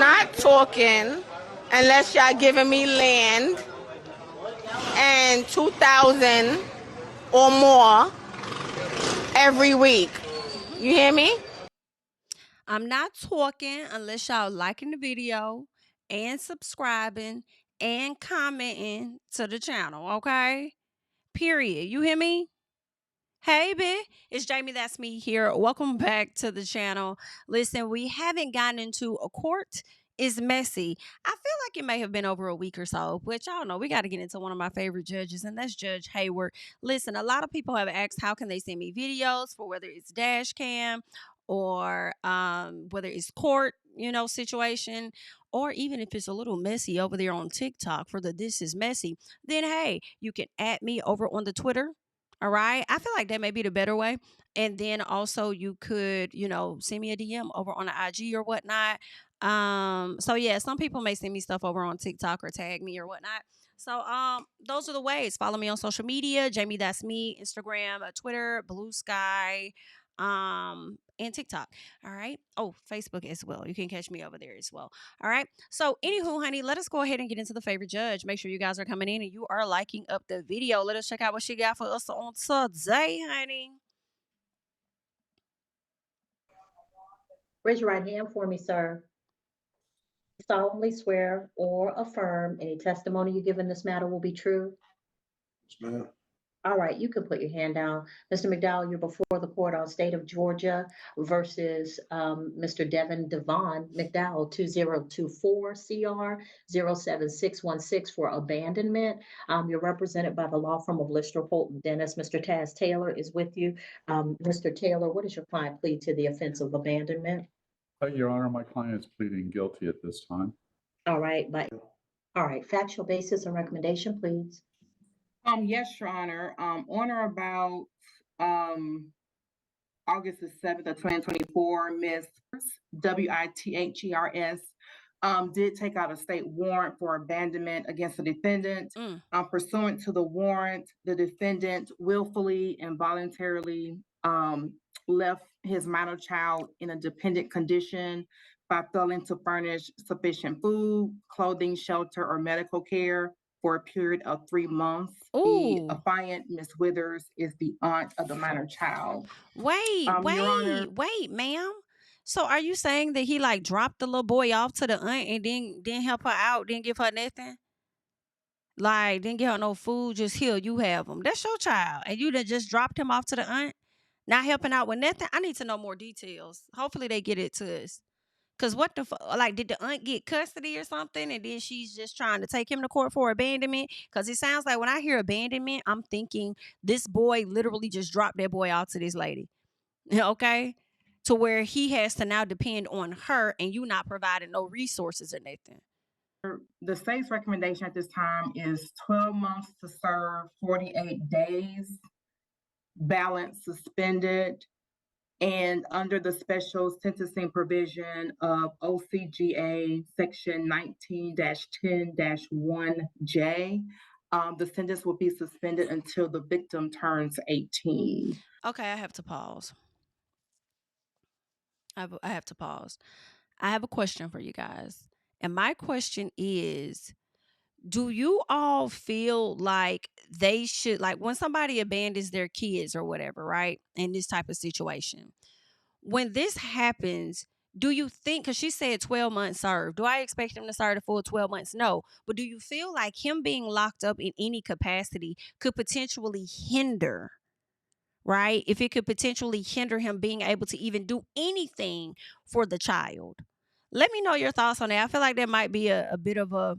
not talking unless y'all giving me land and 2,000 or more every week. You hear me? I'm not talking unless y'all liking the video and subscribing and commenting to the channel, okay? Period. You hear me? Hey, bitch. It's JamiThatsMe here. Welcome back to the channel. Listen, we haven't gotten into a court. It's messy. I feel like it may have been over a week or so, but y'all know we got to get into one of my favorite judges, and that's Judge Hayward. Listen, a lot of people have asked how can they send me videos for whether it's dash cam or whether it's court, situation, or even if it's a little messy over there on TikTok for the This Is Messy, then hey, you can add me over on the Twitter. All right. I feel like that may be the better way. And then also you could, send me a DM over on the IG or whatnot. So yeah, some people may send me stuff over on TikTok or tag me or whatnot. So those are the ways. Follow me on social media, Jami That's Me, Instagram, Twitter, Blue Sky, and TikTok. All right. Oh, Facebook as well. You can catch me over there as well. All right. So, anywho, honey, let us go ahead and get into the favorite judge. Make sure you guys are coming in and you are liking up the video. Let us check out what she got for us on today, honey. Raise your right hand for me, sir. Solemnly swear or affirm any testimony you give in this matter will be true. Yes, ma'am. All right, you can put your hand down. Mr. McDowell, you're before the court on state of Georgia versus Mr. Devon McDowell, 2024 CR 07616 for abandonment. You're represented by the law firm of Lister Holt and Dennis. Mr. Taz Taylor is with you. Mr. Taylor, what does your client plead to the offense of abandonment? Your Honor, my client is pleading guilty at this time. All right, factual basis and recommendation, please. Yes, Your Honor. On or about August the 7th of 2024, Ms. Withers did take out a state warrant for abandonment against the defendant. Pursuant to the warrant, the defendant willfully and voluntarily left his minor child in a dependent condition by failing to furnish sufficient food, clothing, shelter, or medical care for a period of 3 months. Ooh. The affiant, Ms. Withers, is the aunt of the minor child. Wait, ma'am. So are you saying that he like dropped the little boy off to the aunt and didn't help her out, didn't give her nothing? Like, didn't get her no food, just here, you have him. That's your child. And you done just dropped him off to the aunt, not helping out with nothing? I need to know more details. Hopefully they get it to us. Because what the like, did the aunt get custody or something? And then she's just trying to take him to court for abandonment? Because it sounds like when I hear abandonment, I'm thinking this boy literally just dropped that boy off to this lady. Okay? To where he has to now depend on her and you not providing no resources or nothing. The state's recommendation at this time is 12 months to serve, 48 days, balance suspended, and under the special sentencing provision of OCGA section 19-10-1J, the sentence will be suspended until the victim turns 18. Okay, I have to pause. I have to pause. I have a question for you guys. And my question is, do you all feel like they should, like when somebody abandons their kids or whatever, right? In this type of situation, when this happens, do you think, because she said 12 months served, do I expect him to serve the full 12 months? No. But do you feel like him being locked up in any capacity could potentially hinder, right? If it could potentially hinder him being able to even do anything for the child? Let me know your thoughts on that. I feel like that might be a bit of a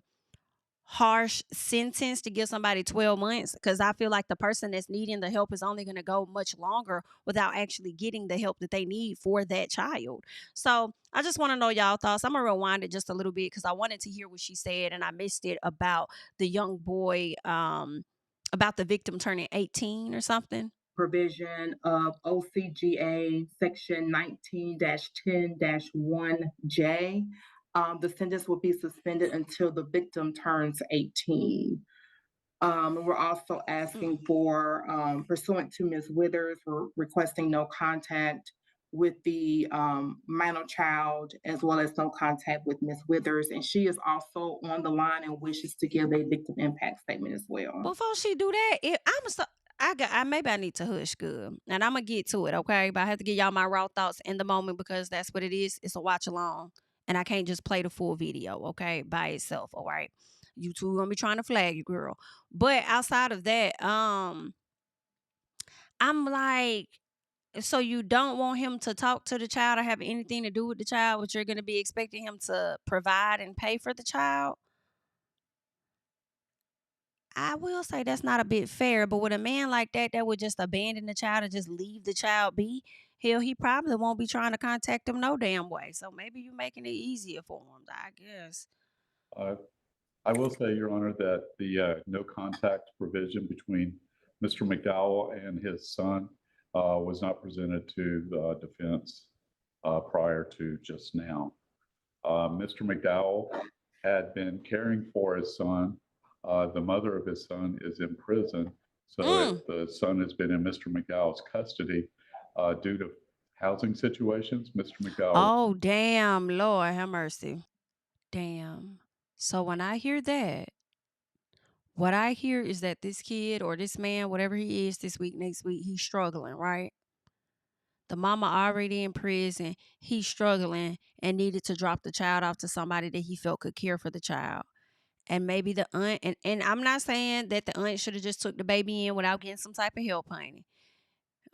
harsh sentence to give somebody 12 months, because I feel like the person that's needing the help is only going to go much longer without actually getting the help that they need for that child. So I just want to know y'all thoughts. I'm going to rewind it just a little bit because I wanted to hear what she said and I missed it about the young boy, about the victim turning 18 or something. Provision of OCGA section 19-10-1J. The sentence will be suspended until the victim turns 18. We're also asking for, pursuant to Ms. Withers, we're requesting no contact with the minor child, as well as no contact with Ms. Withers. And she is also on the line and wishes to give a victim impact statement as well. Before she do that, maybe I need to hush good, and I'm gonna get to it, okay? But I have to give y'all my raw thoughts in the moment because that's what it is. It's a watch along, and I can't just play the full video, okay, by itself. All right, YouTube gonna be trying to flag you, girl. But outside of that, I'm like, so you don't want him to talk to the child or have anything to do with the child, but you're gonna be expecting him to provide and pay for the child? I will say that's not a bit fair, but with a man like that would just abandon the child and just leave the child be, hell, he probably won't be trying to contact them no damn way. So maybe you're making it easier for him, I guess. I will say, Your Honor, that the no contact provision between Mr. McDowell and his son was not presented to the defense prior to just now. Mr. McDowell had been caring for his son. The mother of his son is in prison. So if the son has been in Mr. McDowell's custody due to housing situations, Mr. McDowell. Oh, damn, Lord have mercy. Damn. So when I hear that, what I hear is that this kid or this man, whatever he is this week, next week, he's struggling, right? The mama already in prison, he's struggling and needed to drop the child off to somebody that he felt could care for the child. And maybe the aunt, and I'm not saying that the aunt should have just took the baby in without getting some type of help, honey.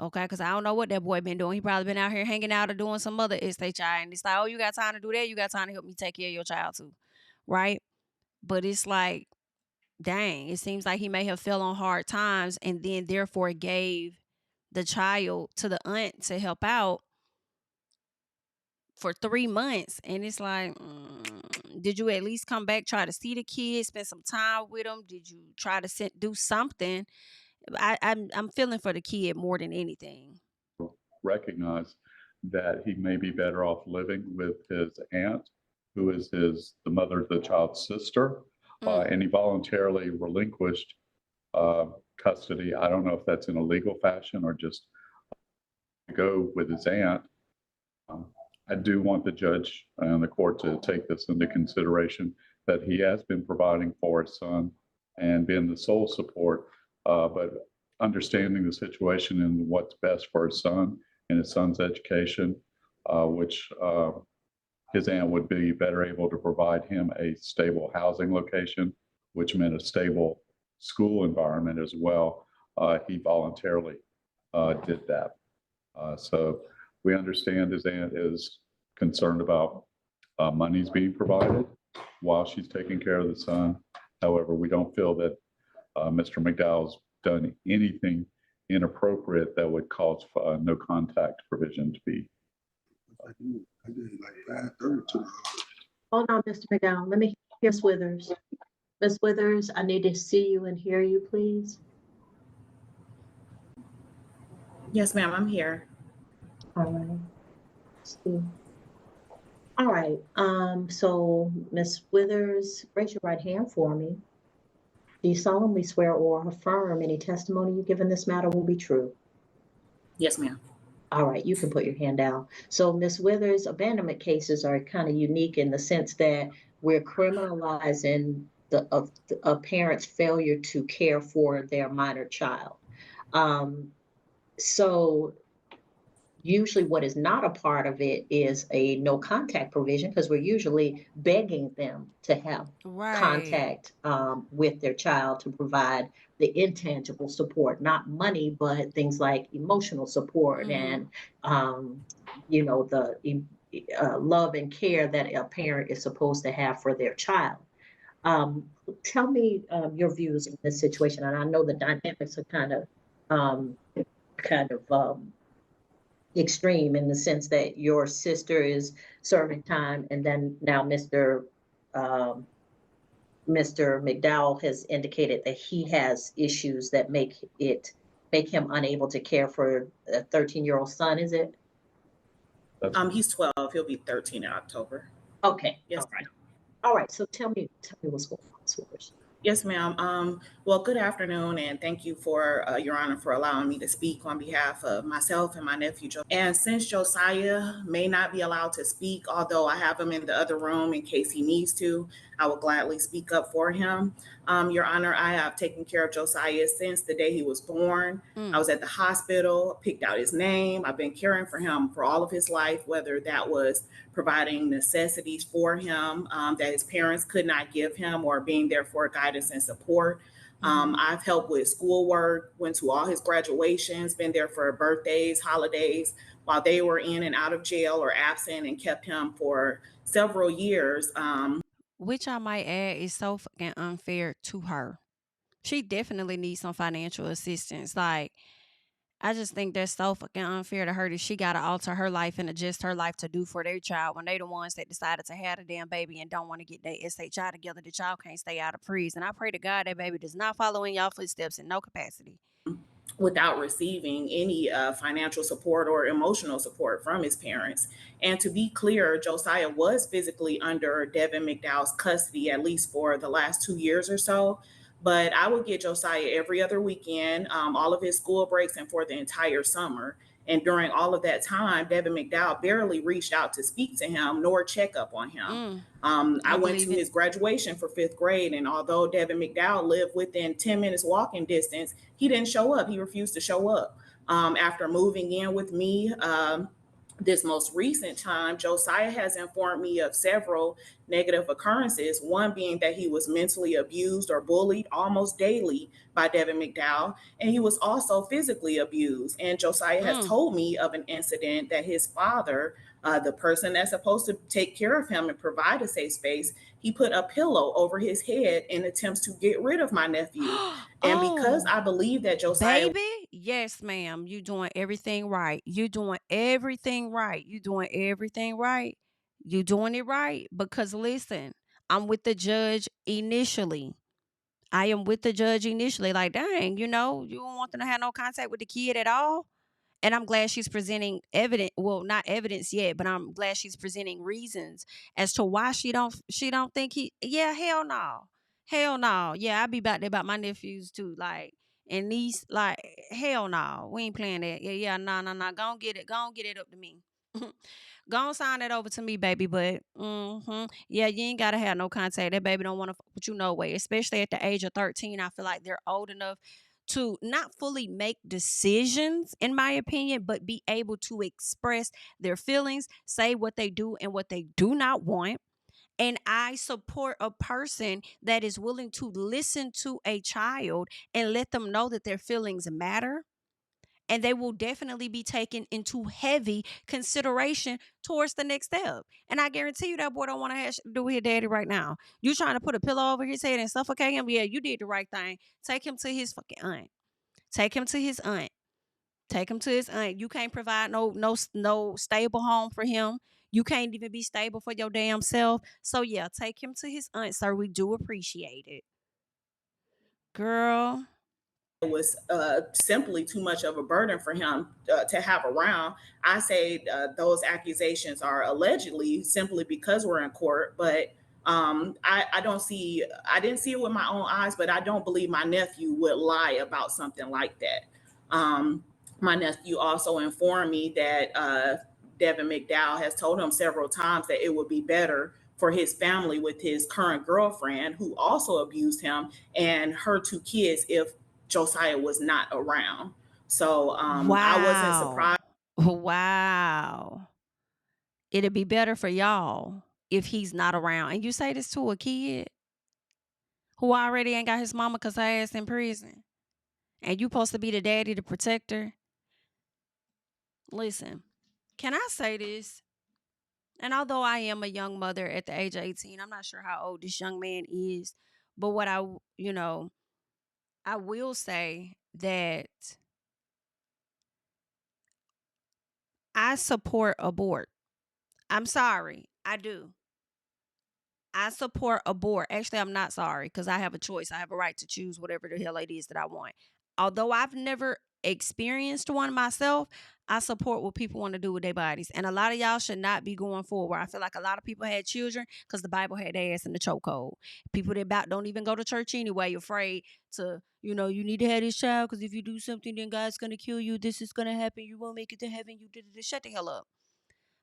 Okay, because I don't know what that boy been doing. He probably been out here hanging out or doing some other SHI. And it's like, oh, you got time to do that? You got time to help me take care of your child too, right? But it's like, dang, it seems like he may have fell on hard times and then therefore gave the child to the aunt to help out for 3 months. And it's like, did you at least come back, try to see the kid, spend some time with him? Did you try to do something? I'm feeling for the kid more than anything. Recognize that he may be better off living with his aunt, who is the mother of the child's sister, and he voluntarily relinquished custody. I don't know if that's in a legal fashion or just go with his aunt. I do want the judge and the court to take this into consideration, that he has been providing for his son and been the sole support, but understanding the situation and what's best for his son and his son's education, which his aunt would be better able to provide him a stable housing location, which meant a stable school environment as well. He voluntarily did that. So we understand his aunt is concerned about monies being provided while she's taking care of the son. However, we don't feel that Mr. McDowell's done anything inappropriate that would cause no contact provision to be. I did like 5:30. Hold on, Mr. McDowell. Let me hear Ms. Withers. Ms. Withers, I need to see you and hear you, please. Yes, ma'am, I'm here. All right. Let's see. All right. So Ms. Withers, raise your right hand for me. Do you solemnly swear or affirm any testimony you give in this matter will be true? Yes, ma'am. All right, you can put your hand down. So Ms. Withers, abandonment cases are kind of unique in the sense that we're criminalizing a parent's failure to care for their minor child. So usually what is not a part of it is a no contact provision, because we're usually begging them to have contact with their child to provide the intangible support, not money, but things like emotional support and, you know, the love and care that a parent is supposed to have for their child. Tell me your views in this situation. And I know the dynamics are kind of extreme in the sense that your sister is serving time, and then now Mr. McDowell has indicated that he has issues that make him unable to care for a 13-year-old son. Is it? He's 12. He'll be 13 in October. Okay. Yes. All right. So tell me what's going on. Yes, ma'am. Well, good afternoon, and thank you for Your Honor for allowing me to speak on behalf of myself and my nephew. And since Josiah may not be allowed to speak, although I have him in the other room in case he needs to, I will gladly speak up for him. Your Honor, I have taken care of Josiah since the day he was born. I was at the hospital, picked out his name. I've been caring for him for all of his life, whether that was providing necessities for him that his parents could not give him or being there for guidance and support. I've helped with schoolwork, went to all his graduations, been there for birthdays, holidays, while they were in and out of jail or absent, and kept him for several years. Which I might add is so fucking unfair to her. She definitely needs some financial assistance. Like, I just think that's so fucking unfair to her that she got to alter her life and adjust her life to do for their child when they the ones that decided to have a damn baby and don't want to get their SHI together. The child can't stay out of prison. I pray to God that baby does not follow in y'all footsteps in no capacity. Without receiving any financial support or emotional support from his parents. And to be clear, Josiah was physically under Devin McDowell's custody, at least for the last 2 years or so. But I would get Josiah every other weekend, all of his school breaks, and for the entire summer. And during all of that time, Devin McDowell barely reached out to speak to him nor check up on him. I went to his graduation for 5th grade, and although Devin McDowell lived within 10 minutes walking distance, he didn't show up. He refused to show up. After moving in with me, this most recent time, Josiah has informed me of several negative occurrences, one being that he was mentally abused or bullied almost daily by Devin McDowell, and he was also physically abused. And Josiah has told me of an incident that his father, the person that's supposed to take care of him and provide a safe space, he put a pillow over his head in attempts to get rid of my nephew. And because I believe that Josiah... Baby, yes, ma'am. You doing everything right. You doing everything right. You doing everything right. You doing it right. Because listen, I'm with the judge initially. I am with the judge initially. Like, dang, you don't want them to have no contact with the kid at all. And I'm glad she's presenting evidence. Well, not evidence yet, but I'm glad she's presenting reasons as to why she don't think he. Yeah, hell no, hell no. Yeah, I be about that about my nephews too. Like, and niece, like, hell no, we ain't playing that. Yeah, no. Go on get it. Go on get it up to me. Go on sign it over to me, baby. But yeah, you ain't gotta have no contact. That baby don't want to fuck with you no way. Especially at the age of 13, I feel like they're old enough to not fully make decisions, in my opinion, but be able to express their feelings, say what they do and what they do not want. And I support a person that is willing to listen to a child and let them know that their feelings matter. And they will definitely be taken into heavy consideration towards the next step. And I guarantee you that boy don't want to have shit to do with his daddy right now. You trying to put a pillow over his head and suffocate him? Yeah, you did the right thing. Take him to his fucking aunt. Take him to his aunt. Take him to his aunt. You can't provide no stable home for him. You can't even be stable for your damn self. So yeah, take him to his aunt, sir. We do appreciate it. Girl. It was simply too much of a burden for him to have around. I say those accusations are allegedly simply because we're in court, but I didn't see it with my own eyes, but I don't believe my nephew would lie about something like that. My nephew also informed me that Devin McDowell has told him several times that it would be better for his family with his current girlfriend, who also abused him, and her 2 kids if Josiah was not around. So I wasn't surprised. Wow. It'd be better for y'all if he's not around. And you say this to a kid who already ain't got his mama because her ass in prison. And you supposed to be the daddy, the protector. Listen, can I say this? And although I am a young mother at the age of 18, I'm not sure how old this young man is. But what I will say that I support abort. I'm sorry. I do. I support abort. Actually, I'm not sorry because I have a choice. I have a right to choose whatever the hell it is that I want. Although I've never experienced one myself, I support what people want to do with their bodies. And a lot of y'all should not be going forward. I feel like a lot of people had children because the Bible had their ass in the chokehold. People that about don't even go to church anyway, afraid to, you know, you need to have this child because if you do something, then God's going to kill you. This is going to happen. You won't make it to heaven. You did it. Shut the hell up.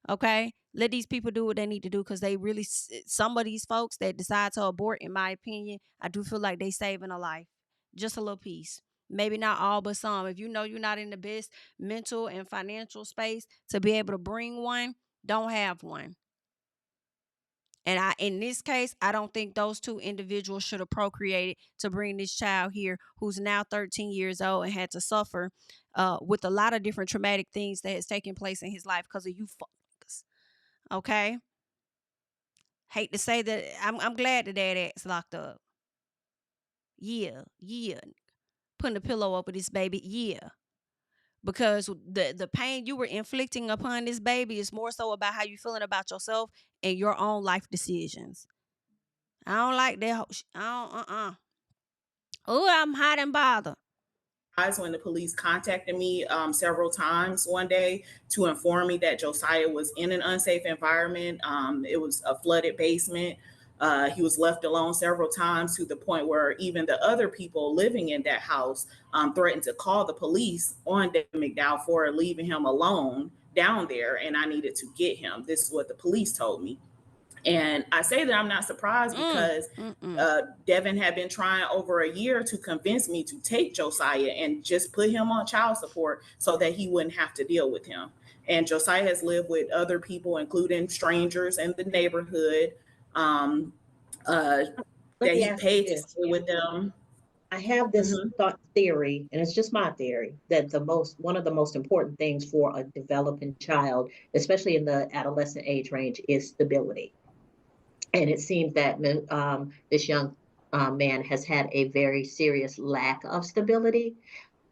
Okay? Let these people do what they need to do because they really, some of these folks that decide to abort, in my opinion, I do feel like they saving a life. Just a little piece. Maybe not all, but some. If you know you're not in the best mental and financial space to be able to bring one, don't have one. And in this case, I don't think those two individuals should have procreated to bring this child here who's now 13 years old and had to suffer with a lot of different traumatic things that has taken place in his life because of you fuckers. Okay? Hate to say that. I'm glad the dad ass locked up. Yeah. Putting a pillow over this baby. Yeah. Because the pain you were inflicting upon this baby is more so about how you feeling about yourself and your own life decisions. I don't like that. Oh, I'm hot and bothered. When the police contacted me several times one day to inform me that Josiah was in an unsafe environment. It was a flooded basement. He was left alone several times to the point where even the other people living in that house threatened to call the police on David McDowell for leaving him alone down there, and I needed to get him. This is what the police told me. And I say that I'm not surprised because Devin had been trying over a year to convince me to take Josiah and just put him on child support so that he wouldn't have to deal with him. And Josiah has lived with other people, including strangers in the neighborhood, that he paid to stay with them. I have this thought theory, and it's just my theory, that one of the most important things for a developing child, especially in the adolescent age range, is stability. And it seems that this young man has had a very serious lack of stability.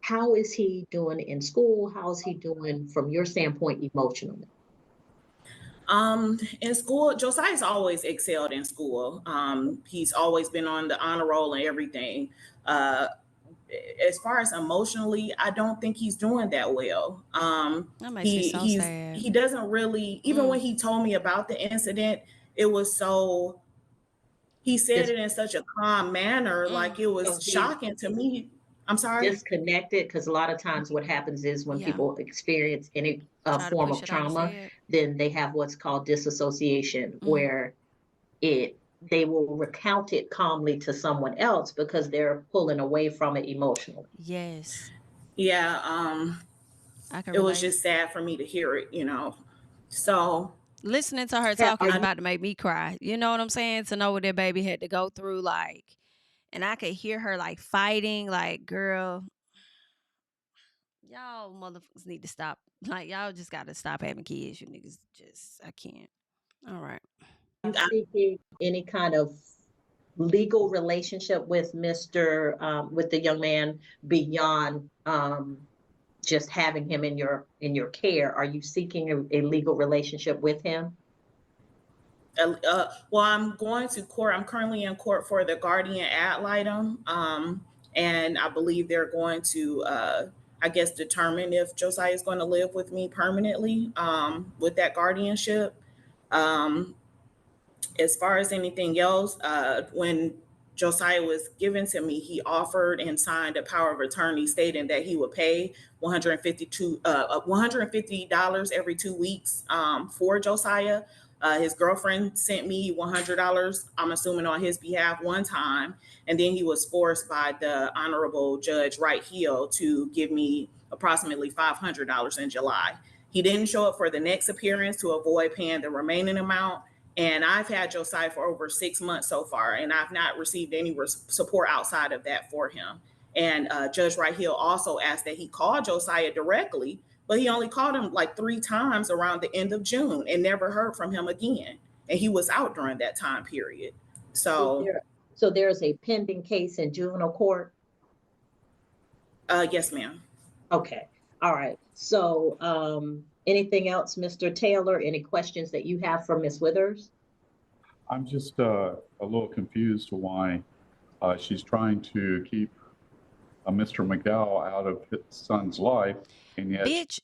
How is he doing in school? How is he doing from your standpoint emotionally? In school, Josiah's always excelled in school. He's always been on the honor roll and everything. As far as emotionally, I don't think he's doing that well. That makes me so sad. He doesn't really, even when he told me about the incident, it was so, he said it in such a calm manner, like it was shocking to me. I'm sorry? Disconnected, because a lot of times what happens is when people experience any form of trauma, then they have what's called disassociation, where they will recount it calmly to someone else because they're pulling away from it emotionally. Yes. Yeah. It was just sad for me to hear it, you know. So listening to her talk is about to make me cry. You know what I'm saying? To know what that baby had to go through, like, and I could hear her like fighting, like, girl, y'all motherfuckers need to stop. Like, y'all just got to stop having kids. You niggas just, I can't. All right. Are you seeking any kind of legal relationship with with the young man beyond just having him in your care? Are you seeking a legal relationship with him? Well, I'm going to court. I'm currently in court for the guardian ad litem, and I believe they're going to, I guess, determine if Josiah is going to live with me permanently with that guardianship. As far as anything else, when Josiah was given to me, he offered and signed a power of attorney stating that he would pay $150 every 2 weeks for Josiah. His girlfriend sent me $100, I'm assuming on his behalf, one time. And then he was forced by the Honorable Judge Wright Hill to give me approximately $500 in July. He didn't show up for the next appearance to avoid paying the remaining amount. And I've had Josiah for over 6 months so far, and I've not received any support outside of that for him. And Judge Wright Hill also asked that he call Josiah directly, but he only called him like 3 times around the end of June and never heard from him again. And he was out during that time period. So there's a pending case in juvenile court? Yes, ma'am. Okay. All right. So anything else, Mr. Taylor? Any questions that you have for Ms. Withers? I'm just a little confused to why she's trying to keep Mr. McDowell out of his son's life, and yet Bitch.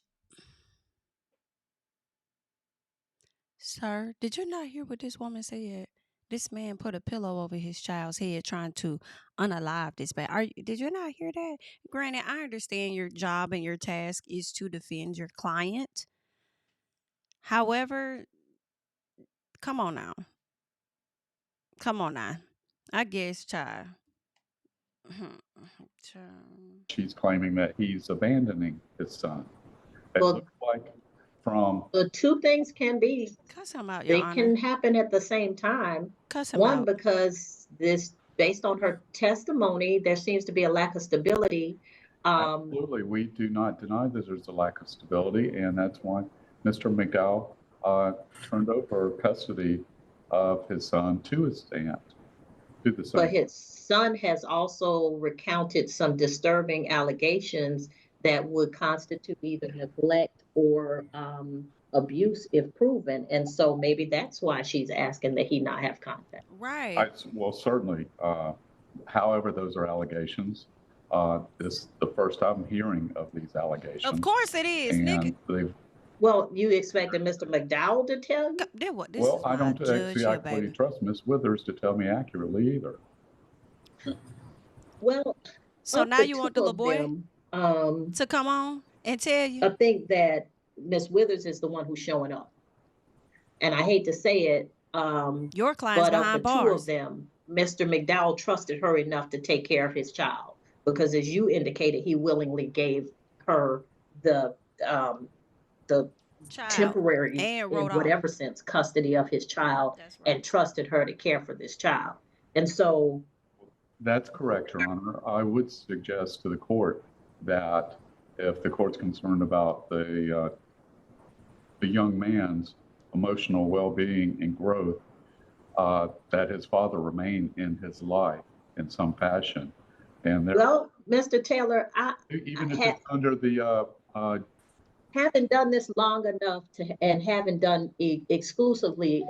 Sir, did you not hear what this woman said? This man put a pillow over his child's head trying to unalive this baby. Did you not hear that? Granted, I understand your job and your task is to defend your client. However, come on now. Come on now. I guess, child. she's claiming that he's abandoning his son. It Well, looks like from the two things can be, Cuss him out, Your they Honor. can happen at the same time. Cuss him One, out. because this, based on her testimony, there seems to be a lack of stability. Absolutely, we do not deny that there's a lack of stability, and that's why Mr. McDowell turned over custody of his son to his aunt, to the son. But his son has also recounted some disturbing allegations that would constitute either neglect or abuse if proven. And so maybe that's why she's asking that he not have contact. Right. Well, certainly. However, those are allegations. This is the first I'm hearing of these allegations. Of course it is, nigga. Well, you expected Mr. McDowell to tell you? Well, I don't exactly trust Ms. Withers to tell me accurately either. Well, so now you want the little boy to come on and tell you? I think that Ms. Withers is the one who's showing up. And I hate to say it, your client's behind bars. Two of them, Mr. McDowell trusted her enough to take care of his child, because as you indicated, he willingly gave her the temporary, in whatever sense, custody of his child, and trusted her to care for this child. And so that's correct, Your Honor. I would suggest to the court that if the court's concerned about the young man's emotional well-being and growth, that his father remain in his life in some fashion. And well, Mr. Taylor, even if it's under the having done this long enough and having done exclusively,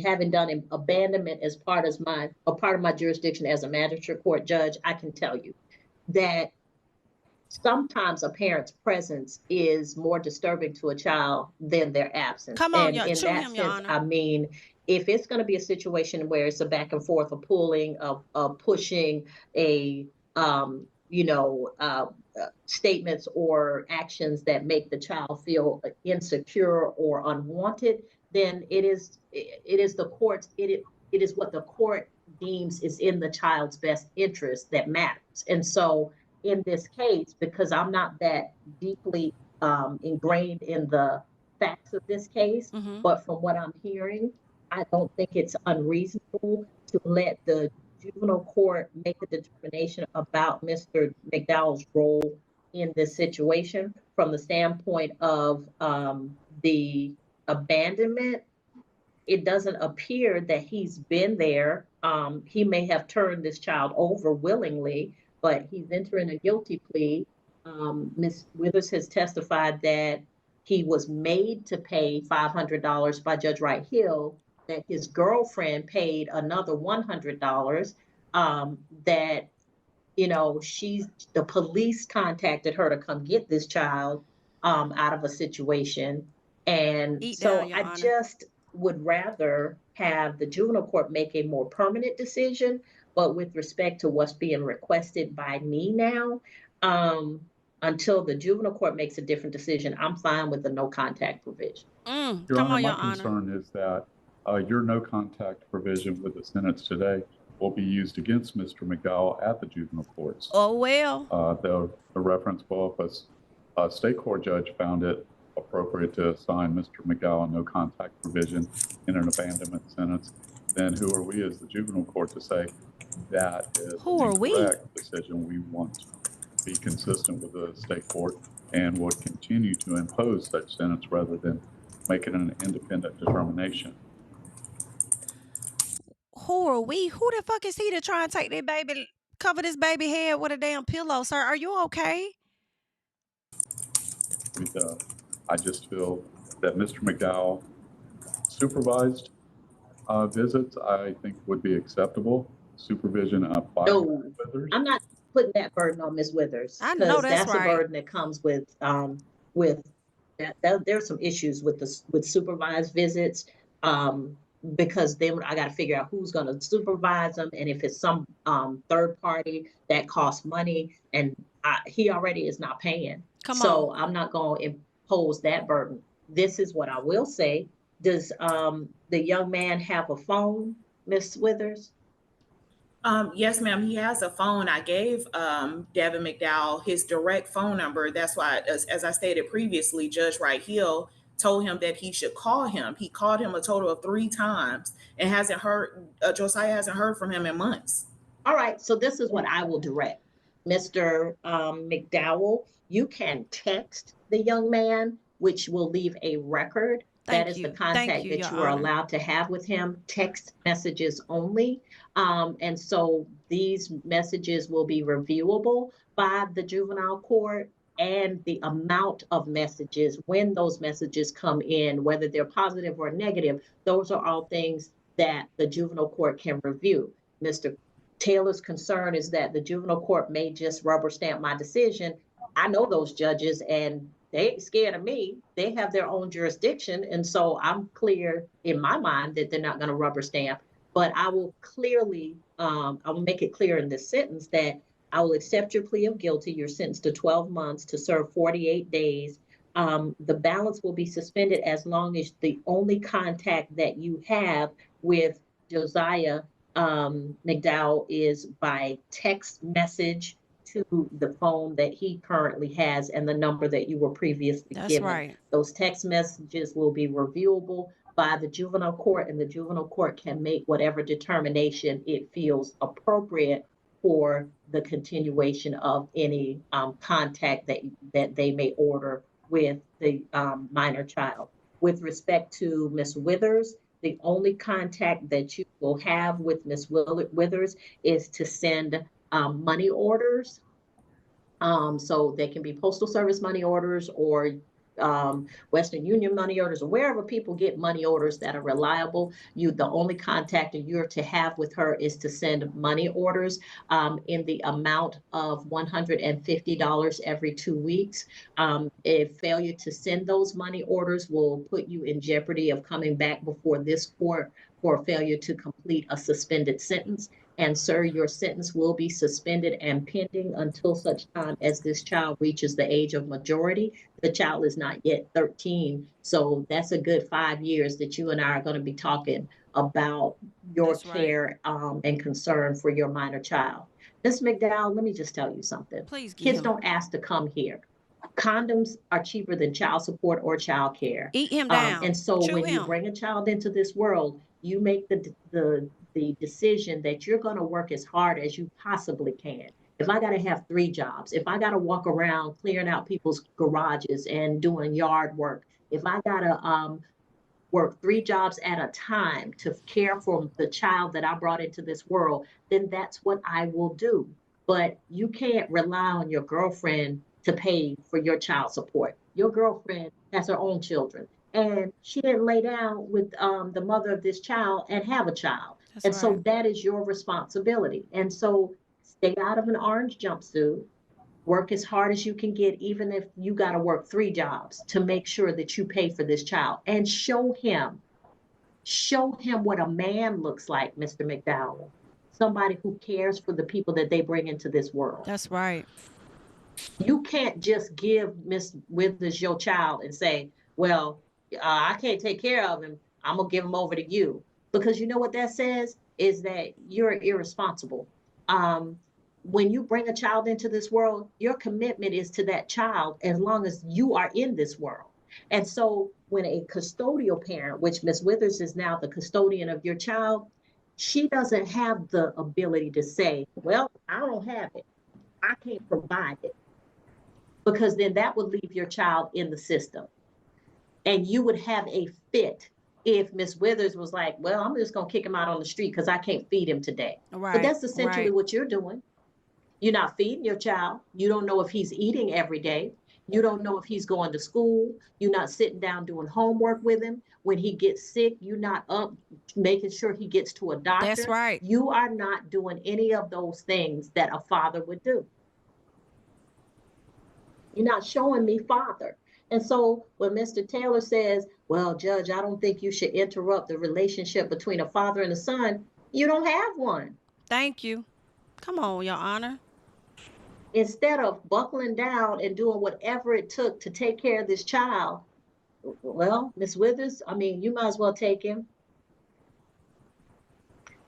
having done abandonment as part of my jurisdiction as a magistrate court judge, I can tell you that sometimes a parent's presence is more disturbing to a child than their absence. Come on, and in that sense, I mean, if it's going to be a situation where it's a back and forth, a pulling, of pushing, statements or actions that make the child feel insecure or unwanted, then it is the court's, it is what the court deems is in the child's best interest that matters. And so in this case, because I'm not that deeply ingrained in the facts of this case, but from what I'm hearing, I don't think it's unreasonable to let the juvenile court make a determination about Mr. McDowell's role in this situation from the standpoint of the abandonment. It doesn't appear that he's been there. He may have turned this child over willingly, but he's entering a guilty plea. Ms. Withers has testified that he was made to pay $500 by Judge Wright Hill, that his girlfriend paid another $100, that, the police contacted her to come get this child out of a situation. And so I just would rather have the juvenile court make a more permanent decision. But with respect to what's being requested by me now, until the juvenile court makes a different decision, I'm fine with the no contact provision. Your Honor, my concern is that your no contact provision with the sentence today will be used against Mr. McDowell at the juvenile courts. Oh, well. The reference, well, if a state court judge found it appropriate to assign Mr. McDowell a no contact provision in an abandonment sentence, then who are we as the juvenile court to say that is the correct decision? We want to be consistent with the state court and will continue to impose such sentence rather than make it an independent determination. Who are we? Who the fuck is he to try and take that baby, cover this baby head with a damn pillow, sir? Are you okay? I just feel that Mr. McDowell supervised visits, I think would be acceptable. Supervision of No, I'm not putting that burden on Ms. Withers, I know because that's that's a right. burden that comes with that there's some issues with supervised visits, because then I got to figure out who's going to supervise them, and if it's some third party, that costs money, and he already is not paying. Come So on. I'm not going to impose that burden. This is what I will say. Does the young man have a phone, Miss Withers? Yes, ma'am. He has a phone. I gave Devin McDowell his direct phone number. That's why, as I stated previously, Judge Wright Hill told him that he should call him. He called him a total of 3 times and hasn't heard. Josiah hasn't heard from him in months. All right, so this is what I will direct. Mr. McDowell, you can text the young man, which will leave a record. That is the contact that you are allowed to have with him, text messages only. And so these messages will be reviewable by the juvenile court, and the amount of messages, when those messages come in, whether they're positive or negative, those are all things that the juvenile court can review. Mr. Taylor's concern is that the juvenile court may just rubber stamp my decision. I know those judges, and they ain't scared of me. They have their own jurisdiction. And so I'm clear in my mind that they're not going to rubber stamp. But I will clearly, I will make it clear in this sentence that I will accept your plea of guilty. You're sentenced to 12 months to serve 48 days. The balance will be suspended as long as the only contact that you have with Josiah McDowell is by text message to the phone that he currently has and the number that you were previously given. Right. Those text messages will be reviewable by the juvenile court, and the juvenile court can make whatever determination it feels appropriate for the continuation of any contact that they may order with the minor child. With respect to Ms. Withers, the only contact that you will have with Ms. Withers is to send money orders. So they can be Postal Service money orders or Western Union money orders, or wherever people get money orders that are reliable. The only contact you're to have with her is to send money orders in the amount of $150 every 2 weeks. If failure to send those money orders will put you in jeopardy of coming back before this court for failure to complete a suspended sentence. And sir, your sentence will be suspended and pending until such time as this child reaches the age of majority. The child is not yet 13. So that's a good 5 years that you and I are going to be talking about your care and concern for your minor child. Ms. McDowell, let me just tell you something. Please, kids don't ask to come here. Condoms are cheaper than child support or child care. Eat him down. And so Chew when him. you bring a child into this world, you make the decision that you're going to work as hard as you possibly can. If I got to have 3 jobs, if I got to walk around clearing out people's garages and doing yard work, if I got to work 3 jobs at a time to care for the child that I brought into this world, then that's what I will do. But you can't rely on your girlfriend to pay for your child support. Your girlfriend has her own children, and she didn't lay down with the mother of this child and have a child. So that is your responsibility. And so stay out of an orange jumpsuit, work as hard as you can get, even if you got to work 3 jobs to make sure that you pay for this child, and show him what a man looks like, Mr. McDowell. Somebody who cares for the people that they bring into this world. That's right. You can't just give Miss Withers your child and say, well, I can't take care of him. I'm going to give him over to you. Because you know what that says is that you're irresponsible. When you bring a child into this world, your commitment is to that child as long as you are in this world. And so when a custodial parent, which Miss Withers is now the custodian of your child, she doesn't have the ability to say, well, I don't have it. I can't provide it. Because then that would leave your child in the system. And you would have a fit if Miss Withers was like, well, I'm just going to kick him out on the street because I can't feed him today. Right. But that's essentially what you're doing. You're not feeding your child. You don't know if he's eating every day. You don't know if he's going to school. You're not sitting down doing homework with him. When he gets sick, you're not up making sure he gets to a doctor. That's right. You are not doing any of those things that a father would do. You're not showing me father. And so when Mr. Taylor says, well, Judge, I don't think you should interrupt the relationship between a father and a son, you don't have one. Thank you. Come on, Your Honor. Instead of buckling down and doing whatever it took to take care of this child, well, Miss Withers, I mean, you might as well take him.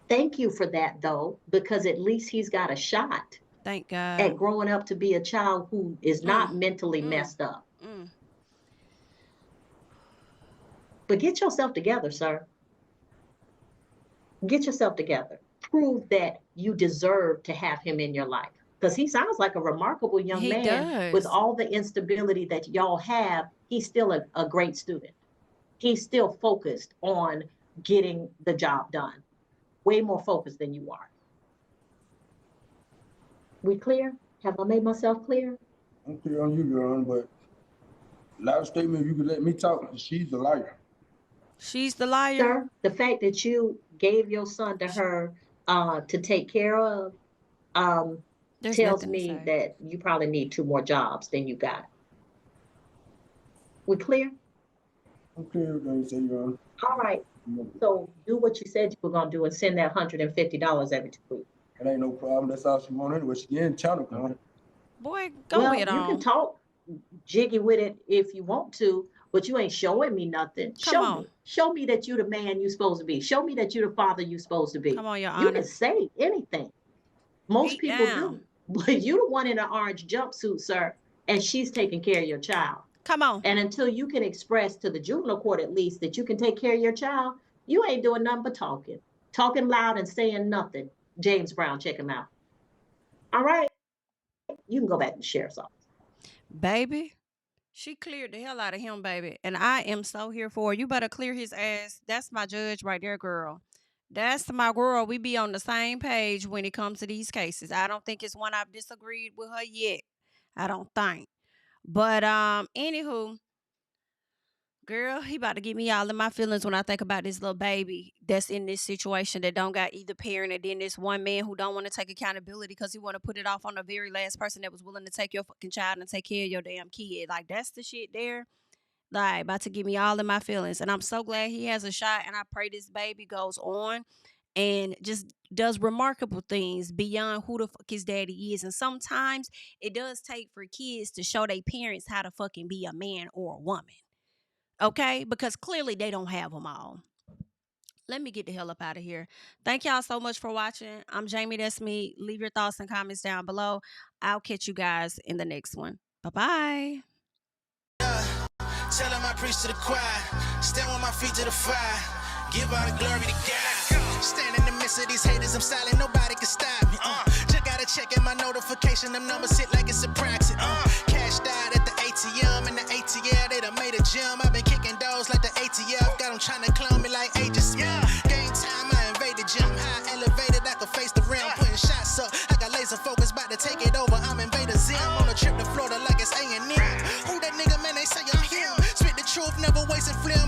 Thank you for that, though, because at least he's got a shot. Thank God. At growing up to be a child who is not mentally messed up. But get yourself together, sir. Get yourself together. Prove that you deserve to have him in your life. Because he sounds like a remarkable young man. Does. With all the instability that y'all have, he's still a great student. He's still focused on getting the job done. Way more focused than you are. We clear? Have I made myself clear? I'm clear on you, Your Honor, but last statement, if you could let me talk, she's the liar. She's the liar? Sir, the fact that you gave your son to her to take care of tells me that you probably need 2 more jobs than you got. We clear? I'm clear, you say, Your Honor. All right. So do what you said you were going to do and send that $150 every 2 weeks. It ain't no problem. That's all she want anyway. She getting channel on. Boy, go with it on. You can talk jiggy with it if you want to, but you ain't showing me nothing. Show me that you the man you supposed to be. Show me that you the father you supposed to be. Come on, Your Honor. You can say anything. Most people do. But you the one in an orange jumpsuit, sir, and she's taking care of your child. Come on. And until you can express to the juvenile court at least that you can take care of your child, you ain't doing nothing but talking. Talking loud and saying nothing. James Brown, check him out. All right. You can go back to the sheriff's office. Baby, she cleared the hell out of him, baby. And I am so here for it. You better clear his ass. That's my judge right there, girl. That's my girl. We be on the same page when it comes to these cases. I don't think it's one I've disagreed with her yet. I don't think. But anywho, girl, he about to get me all in my feelings when I think about this little baby that's in this situation that don't got either parent, and then this one man who don't want to take accountability because he want to put it off on the very last person that was willing to take your fucking child and take care of your damn kid. Like, that's the shit there. Like, about to get me all in my feelings. And I'm so glad he has a shot, and I pray this baby goes on and just does remarkable things beyond who the fuck his daddy is. And sometimes it does take for kids to show their parents how to fucking be a man or a woman. Okay? Because clearly they don't have them all. Let me get the hell up out of here. Thank y'all so much for watching. I'm Jami, that's me. Leave your thoughts and comments down below. I'll catch you guys in the next one. Bye-bye. Tell him I preach to the choir. Stand on my feet to the fire. Give all the glory to God. Stand in the midst of these haters, I'm silent, nobody can stop me. Just gotta check in my notification, them numbers hit like it's a praxis. Cash died at the ATM, and the ATL, they done made a gym. I've been kicking doors like the ATL, got them trying to clone me like ages. Game time, I invaded gym. High elevated, I can face the rim. Putting shots up, I got laser focus, about to take it over. I'm Invader Zim, on a trip to Florida like it's A&M. Who that nigga, man, they say I'm him. Spit the truth, never wasting film.